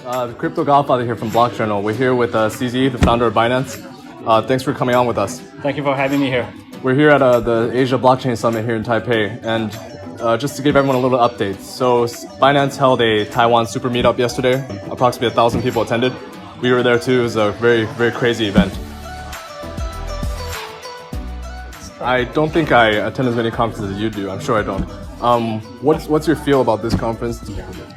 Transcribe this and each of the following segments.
The Crypto Godfather here from Block Journal. We're here with CZ, the founder of Binance. Thanks for coming on with us. Thank you for having me here. We're here at the Asia Blockchain Summit here in Taipei, and just to give everyone a little update. So Binance held a Taiwan Super Meetup yesterday. Approximately 1,000 people attended. We were there too. It was a very, very crazy event. I don't think I attend as many conferences as you do. I'm sure I don't. What's your feel about this conference?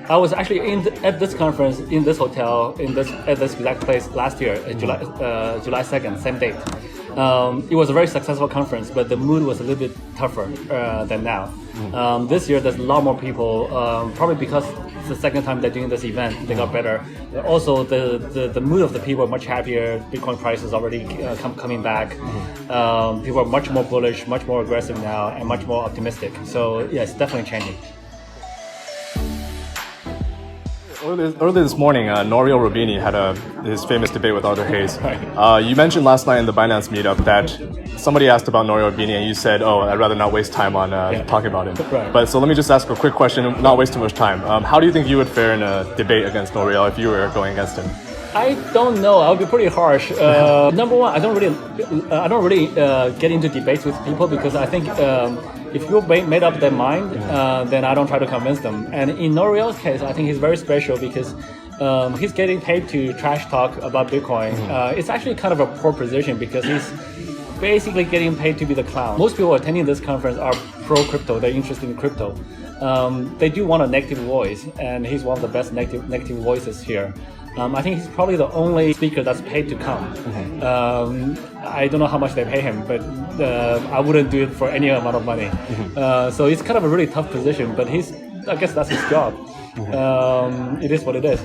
I was actually at this conference in this hotel at this exact place last year, July 2nd, same date. It was a very successful conference, but the mood was a little bit tougher than now. This year, there's a lot more people, probably because it's the second time they're doing this event. They got better. Also, the mood of the people are much happier. Bitcoin price is already coming back. People are much more bullish, much more aggressive now, and much more optimistic. So yeah, it's definitely changing. Earlier this morning, Nouriel Roubini had his famous debate with Arthur Hayes. Right. You mentioned last night in the Binance meetup that somebody asked about Nouriel Roubini and you said, "Oh, I'd rather not waste time on talking about him." Right. But so let me just ask a quick question, not waste too much time. How do you think you would fare in a debate against Nouriel if you were going against him? I don't know. I would be pretty harsh. Number one, I don't really get into debates with people because I think if you made up their mind, then I don't try to convince them. And in Nouriel's case, I think he's very special because he's getting paid to trash talk about Bitcoin. It's actually kind of a poor position because he's basically getting paid to be the clown. Most people attending this conference are pro-crypto. They're interested in crypto. They do want a negative voice, and he's one of the best negative voices here. I think he's probably the only speaker that's paid to come. I don't know how much they pay him, but I wouldn't do it for any amount of money. So it's kind of a really tough position, but I guess that's his job. It is what it is.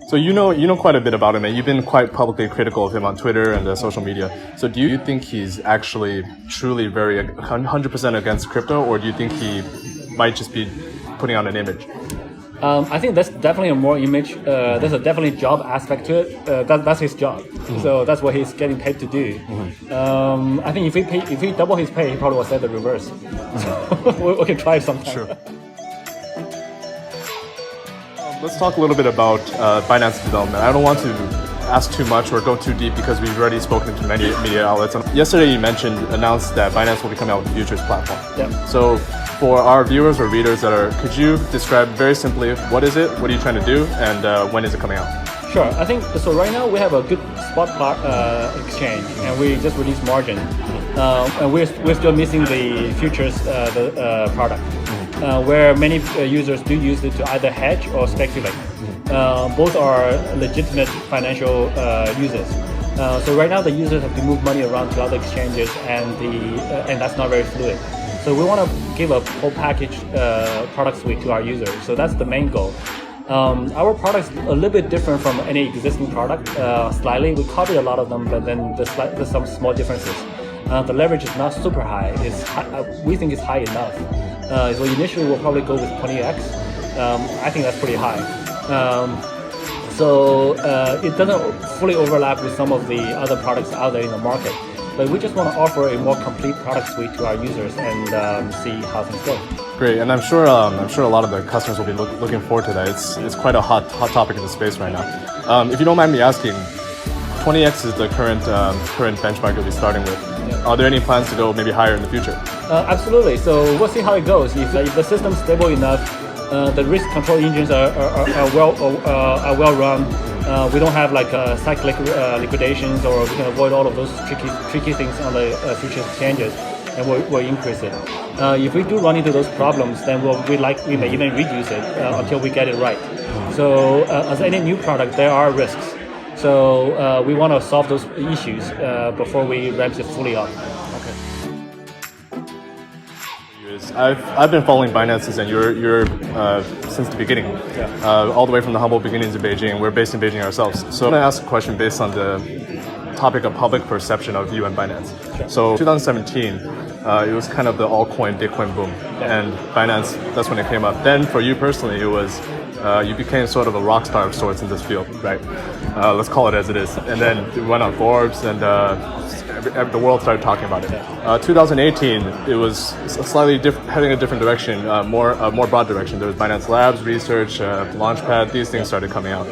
So you know quite a bit about him, and you've been quite publicly critical of him on Twitter and social media. So do you think he's actually truly very 100% against crypto, or do you think he might just be putting on an image? I think that's definitely a more image. There's a definitely job aspect to it. That's his job. So that's what he's getting paid to do. I think if he double his pay, he probably will say the reverse. So we can try it sometime. Sure. Let's talk a little bit about Binance development. I don't want to ask too much or go too deep because we've already spoken to many media outlets. Yesterday you announced that Binance will be coming out with a futures platform. Yeah. So for our viewers or readers could you describe very simply what is it, what are you trying to do, and when is it coming out? Sure. I think so. Right now we have a good spot exchange, and we just released margin, and we're still missing the futures product, where many users do use it to either hedge or speculate. Both are legitimate financial users. So right now the users have to move money around to other exchanges, and that's not very fluid. So we want to give a whole package product suite to our users. So that's the main goal. Our product's a little bit different from any existing product. Slightly, we copy a lot of them, but then there's some small differences. The leverage is not super high. We think it's high enough. So initially we'll probably go with 20x. I think that's pretty high. So it doesn't fully overlap with some of the other products out there in the market. But we just want to offer a more complete product suite to our users and see how things go. Great, and I'm sure a lot of the customers will be looking forward to that. It's quite a hot topic in the space right now. If you don't mind me asking, 20x is the current benchmark you'll be starting with. Yeah. Are there any plans to go maybe higher in the future? Absolutely. So we'll see how it goes. If the system's stable enough, the risk control engines are well run. We don't have like cyclic liquidations, or we can avoid all of those tricky things on the futures exchanges, and we'll increase it. If we do run into those problems, then we may even reduce it until we get it right. So as any new product, there are risks. So we want to solve those issues before we ramp it fully up. I've been following Binance and you're since the beginning, all the way from the humble beginnings of Beijing. We're based in Beijing ourselves. So I'm going to ask a question based on the topic of public perception of you and Binance. Sure. So 2017, it was kind of the altcoin Bitcoin boom, and Binance, that's when it came up. Then for you personally, it was you became sort of a rock star of sorts in this field, right? Let's call it as it is. And then it went on Forbes, and the world started talking about it. 2018, it was slightly heading a different direction, more broad direction. There was Binance Labs, research, Launchpad. These things started coming out.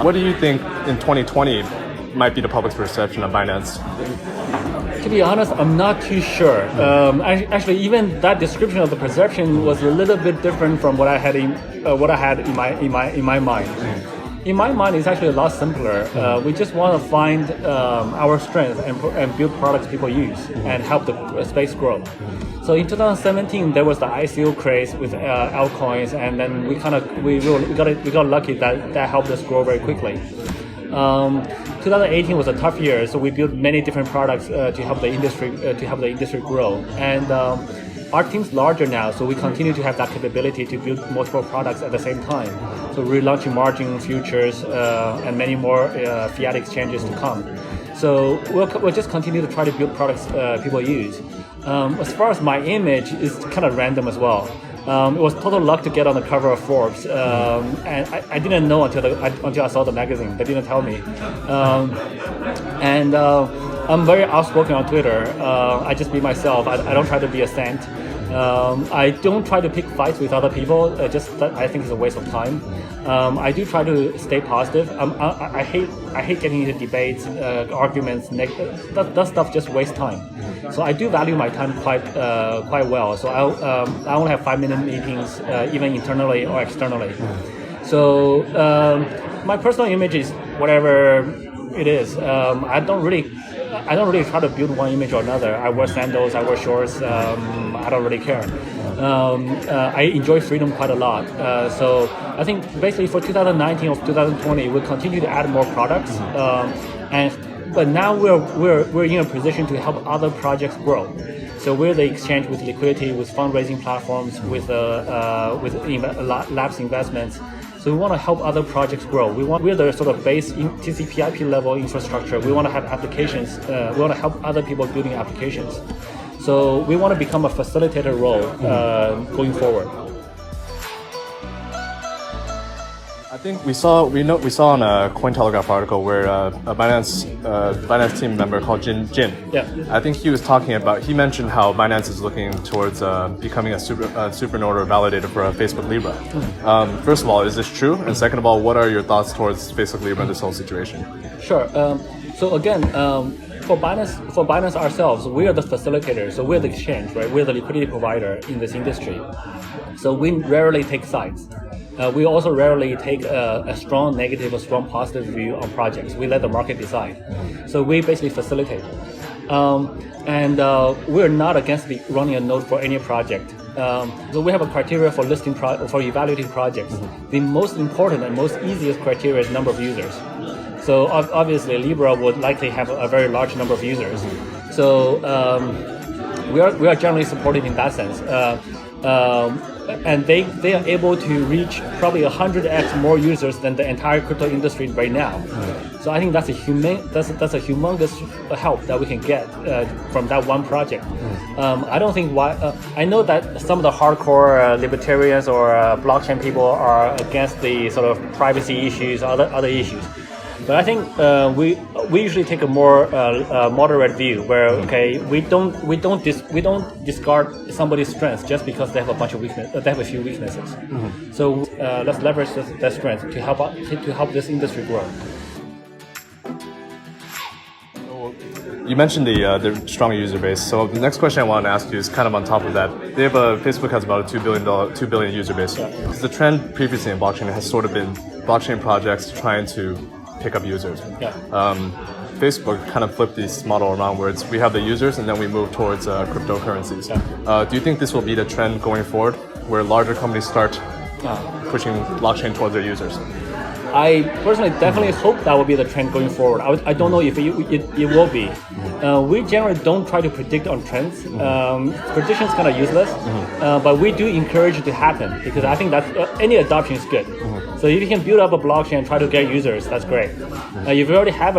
What do you think in 2020 might be the public's perception of Binance? To be honest, I'm not too sure. Actually, even that description of the perception was a little bit different from what I had in my mind. In my mind, it's actually a lot simpler. We just want to find our strength and build products people use and help the space grow. So in 2017, there was the ICO craze with altcoins, and then we got lucky that helped us grow very quickly. 2018 was a tough year, so we built many different products to help the industry grow. And our team's larger now, so we continue to have that capability to build multiple products at the same time. So we're launching margin futures and many more fiat exchanges to come. So we'll just continue to try to build products people use. As far as my image, it's kind of random as well. It was total luck to get on the cover of Forbes, and I didn't know until I saw the magazine. They didn't tell me. I'm very outspoken on Twitter. I just be myself. I don't try to be a saint. I don't try to pick fights with other people. I think it's a waste of time. I do try to stay positive. I hate getting into debates, arguments. That stuff just wastes time. So I do value my time quite well. So I only have 5-minute meetings, even internally or externally. So my personal image is whatever it is. I don't really try to build one image or another. I wear sandals, I wear shorts. I don't really care. I enjoy freedom quite a lot. So I think basically for 2019 or 2020, we'll continue to add more products. But now we're in a position to help other projects grow. So we're the exchange with liquidity, with fundraising platforms, with labs investments. So we want to help other projects grow. We're the sort of base in TCP/IP level infrastructure. We want to have applications. We want to help other people building applications. So we want to become a facilitator role going forward. I think we saw on a Cointelegraph article where a Binance team member called Jin. Yeah. I think he mentioned how Binance is looking towards becoming a supernode or validator for Facebook Libra. First of all, is this true? And second of all, what are your thoughts towards Facebook Libra in this whole situation? Sure. So again, for Binance ourselves, we are the facilitator. So we're the exchange, right? We're the liquidity provider in this industry. So we rarely take sides. We also rarely take a strong negative or strong positive view on projects. We let the market decide. So we basically facilitate. We're not against running a node for any project. So we have a criteria for for evaluating projects. The most important and most easiest criteria is number of users. So obviously Libra would likely have a very large number of users. So we are generally supported in that sense. And they are able to reach probably 100x more users than the entire crypto industry right now. So I think that's a humongous help that we can get from that one project. I don't think I know that some of the hardcore libertarians or blockchain people are against the sort of privacy issues, other issues. But I think we usually take a more moderate view, where we don't discard somebody's strengths just because they have a few weaknesses. So let's leverage that strength to help this industry grow. You mentioned the strong user base. So the next question I want to ask you is kind of on top of that. Facebook has about a $2 billion user base. Yeah. The trend previously in blockchain has sort of been blockchain projects trying to pick up users. Yeah. Facebook kind of flipped this model around where we have the users and then we move towards cryptocurrencies. Yeah. Do you think this will be the trend going forward, where larger companies start pushing blockchain towards their users? I personally definitely hope that will be the trend going forward. I don't know if it will be. We generally don't try to predict on trends. Predictions kind of useless, but we do encourage it to happen, because I think that any adoption is good. So if you can build up a blockchain and try to get users, that's great. If you already have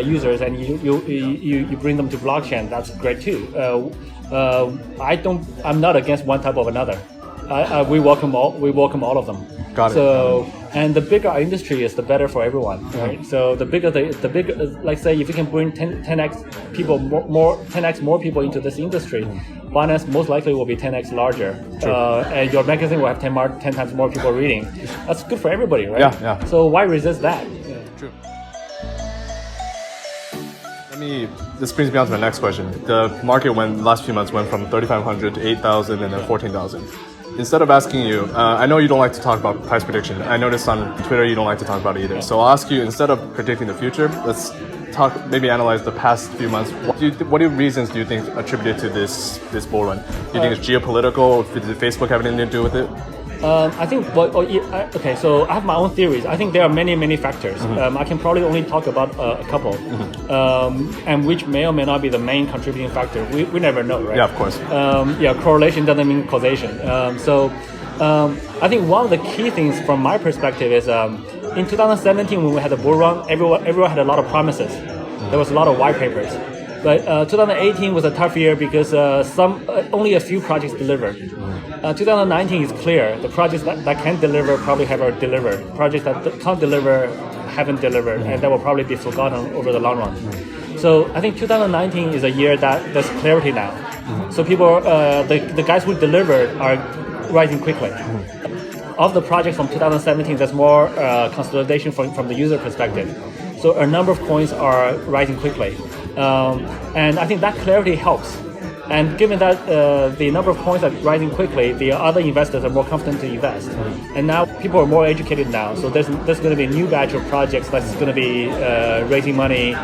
users and you bring them to blockchain, that's great too. I'm not against one type of another. We welcome all of them. Got it. So, and the bigger our industry is, the better for everyone, right? So the bigger, like say, if you can bring 10x people more 10x more people into this industry, Binance most likely will be 10x larger, and your magazine will have 10 times more people reading. That's good for everybody, right? Yeah. So why resist that? This brings me on to the next question. The market last few months went from 3,500 to 8,000 and then 14,000. Instead of asking you, I know you don't like to talk about price prediction. I noticed on Twitter you don't like to talk about it either. So I'll ask you, instead of predicting the future, let's maybe analyze the past few months. What reasons do you think attributed to this bull run? Do you think it's geopolitical? Did Facebook have anything to do with it? I think, okay, so I have my own theories. I think there are many factors. I can probably only talk about a couple, and which may or may not be the main contributing factor. We never know, right? Yeah, of course. Correlation doesn't mean causation. I think one of the key things from my perspective is in 2017 when we had the bull run, everyone had a lot of promises. There was a lot of white papers. But 2018 was a tough year because only a few projects delivered. 2019 is clear. The projects that can deliver probably haven't delivered. Projects that can't deliver haven't delivered, and that will probably be forgotten over the long run. So I think 2019 is a year that there's clarity now. So people, the guys who delivered are rising quickly. Of the projects from 2017, there's more consolidation from the user perspective. So a number of coins are rising quickly. And I think that clarity helps. And given that the number of coins are rising quickly, the other investors are more confident to invest. And now people are more educated now. So there's going to be a new batch of projects that's going to be raising money,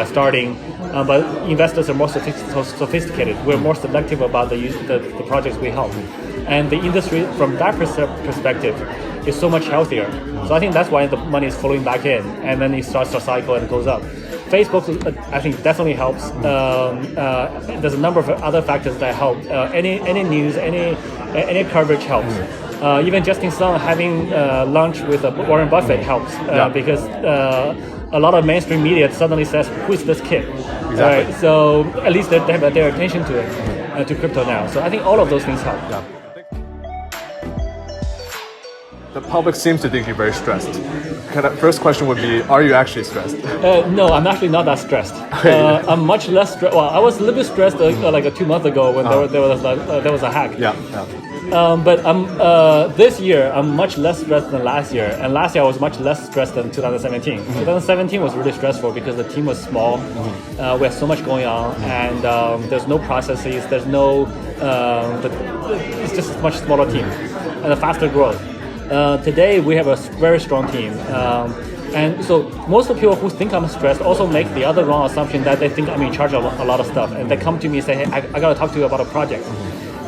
starting. But investors are more sophisticated. We're more selective about the projects we help. And the industry, from that perspective, is so much healthier. So I think that's why the money is flowing back in, and then it starts to cycle and it goes up. Facebook, I think, definitely helps. There's a number of other factors that help. Any news, any coverage helps. Even Justin Sun having lunch with Warren Buffett helps because a lot of mainstream media suddenly says, "Who is this kid?" Exactly. Right? So at least they have their attention to it, to crypto now. So I think all of those things help. Yeah. The public seems to think you're very stressed. First question would be, are you actually stressed? No, I'm actually not that stressed. I'm much less stressed. Well, I was a little bit stressed like 2 months ago when there was a hack. Yeah. But this year, I'm much less stressed than last year. And last year, I was much less stressed than 2017. 2017 was really stressful because the team was small. We had so much going on. And there's no processes. There's no... it's just a much smaller team and a faster growth. Today, we have a very strong team. And so most of the people who think I'm stressed also make the other wrong assumption that they think I'm in charge of a lot of stuff. And they come to me and say, hey, I got to talk to you about a project.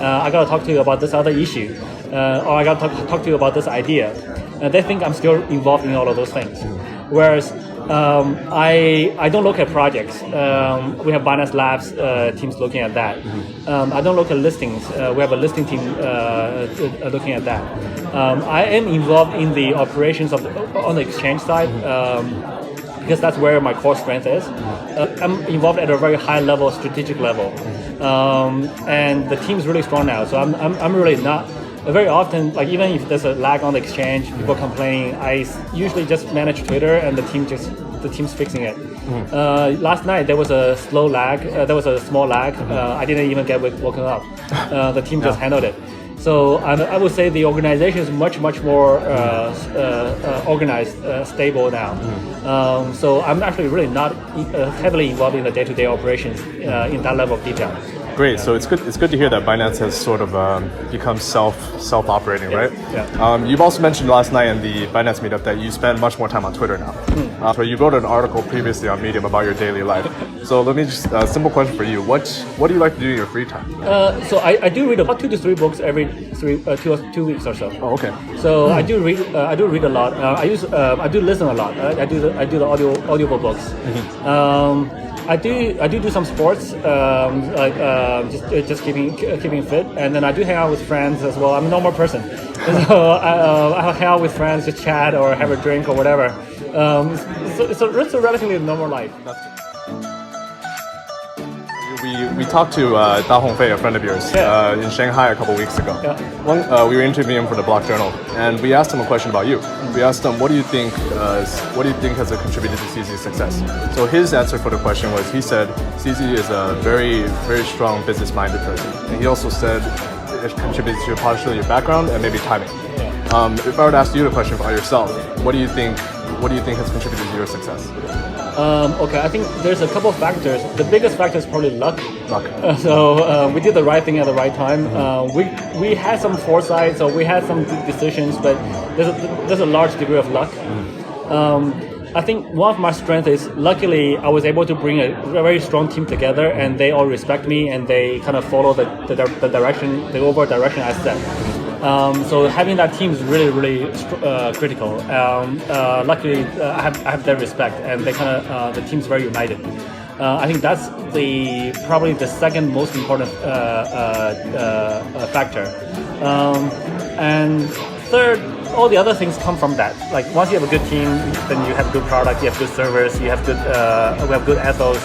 I got to talk to you about this other issue. Or I got to talk to you about this idea. And they think I'm still involved in all of those things. Whereas I don't look at projects. We have Binance Labs teams looking at that. I don't look at listings. We have a listing team looking at that. I am involved in the operations on the exchange side because that's where my core strength is. I'm involved at a very high level, strategic level, and the team is really strong now. So I'm really not. Very often, like even if there's a lag on the exchange, people complaining, I usually just manage Twitter and the team's fixing it. Last night there was a slow lag, there was a small lag. I didn't even get woken up. The team just handled it. So I would say the organization is much more organized, stable now. So I'm actually really not heavily involved in the day-to-day operations in that level of detail. Great. So it's good to hear that Binance has sort of become self-operating, right? Yeah. You've also mentioned last night in the Binance meetup that you spend much more time on Twitter now. So you wrote an article previously on Medium about your daily life. So let me just simple question for you: What do you like to do in your free time? So I do read about 2 to 3 books every 2 weeks or so. Oh, okay. So I do read a lot. I do listen a lot. I do the audiobook books. I do some sports, just keeping fit, and then I do hang out with friends as well. I'm a normal person, so I hang out with friends, just chat or have a drink or whatever. It's a relatively normal life. We talked to Da Hongfei, a friend of yours, in Shanghai a couple weeks ago. Yeah. We were interviewing him for the Block Journal, and we asked him a question about you. We asked him, what do you think has contributed to CZ's success? So his answer for the question was, he said CZ is a very strong business-minded person, and he also said it contributes to partially your background and maybe timing. If I were to ask you the question about yourself, what do you think has contributed to your success? Okay, I think there's a couple of factors. The biggest factor is probably luck. Luck. So we did the right thing at the right time. We had some foresight, so we had some decisions, but there's a large degree of luck. I think one of my strengths is, luckily, I was able to bring a very strong team together, and they all respect me, and they kind of follow the direction, the overall direction I set. So having that team is really critical. Luckily, I have their respect, and they kind of the team's very united. I think that's probably the second most important factor. And third, all the other things come from that. Like once you have a good team, then you have good product, you have good servers, you have good we have good ethos.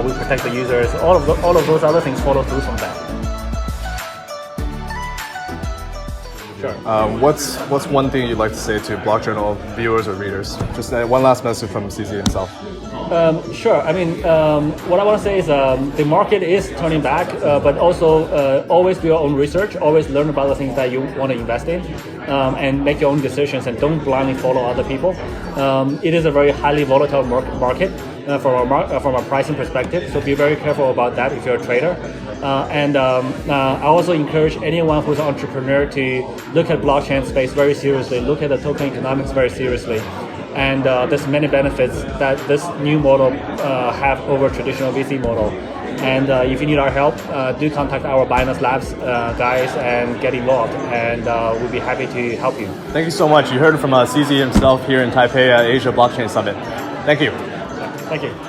We protect the users. All of those other things follow through from that. Sure. What's one thing you'd like to say to Block Journal viewers or readers? Just one last message from CZ himself. Sure. I mean, what I want to say is the market is turning back, but also always do your own research. Always learn about the things that you want to invest in, and make your own decisions, and don't blindly follow other people. It is a very highly volatile market from a pricing perspective, so be very careful about that if you're a trader. I also encourage anyone who's an entrepreneur to look at blockchain space very seriously, look at the token economics very seriously. And there's many benefits that this new model have over traditional VC model. And if you need our help, do contact our Binance Labs guys and get involved, and we'll be happy to help you. Thank you so much. You heard it from CZ himself here in Taipei at Asia Blockchain Summit. Thank you. Thank you.